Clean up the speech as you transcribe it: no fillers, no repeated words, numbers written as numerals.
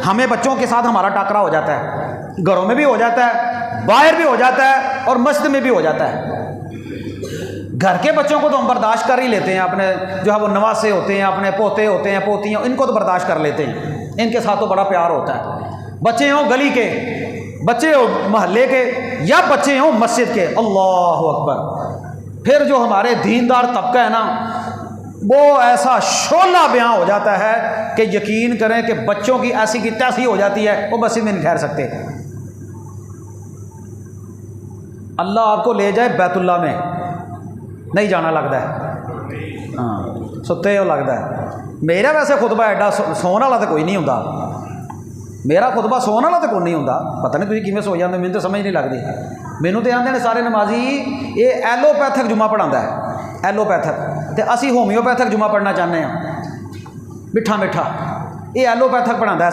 हमें बच्चों के साथ हमारा टाकरा हो जाता है, घरों में भी हो जाता है, बाहर भी हो जाता है और मस्जिद में भी हो जाता है। घर के बच्चों को तो हम बर्दाश्त कर ही लेते हैं, अपने जो है वो नवासे होते हैं, अपने पोते होते हैं, पोतियाँ, इनको तो बर्दाश्त कर लेते हैं, इनके साथ तो बड़ा प्यार होता है। बच्चे हों गली के, बच्चे हो मोहल्ले के, या बच्चे हों मस्जिद के, अल्लाह अकबर। फिर जो हमारे दीनदार तबका है ना, वो ऐसा शोला बयां हो जाता है कि यकीन करें कि बच्चों की ऐसी की तैसी हो जाती है, वो मस्जिद में नहीं ठहर सकते। अल्लाह आपको ले जाए बैतुल्ला में, नहीं जाना लगता है, हाँ सुते हो लगता है। मेरा वैसे खुतबा एडा सोने वाला तो कोई नहीं होंदा, मेरा खुतबा सोने वाला तो कोई नहीं होंदा। पता नहीं तुम किमें सो जाते, मैंने तो समझ नहीं लगती। मैनू तो आते हैं सारे नमाजी ये एलोपैथिक जुमा पढ़ाता है, एलोपैथिक, तो असी होम्योपैथिक जुमा पढ़ना चाहते हैं, मिठा मिठा, ये एलोपैथिक पढ़ाता है।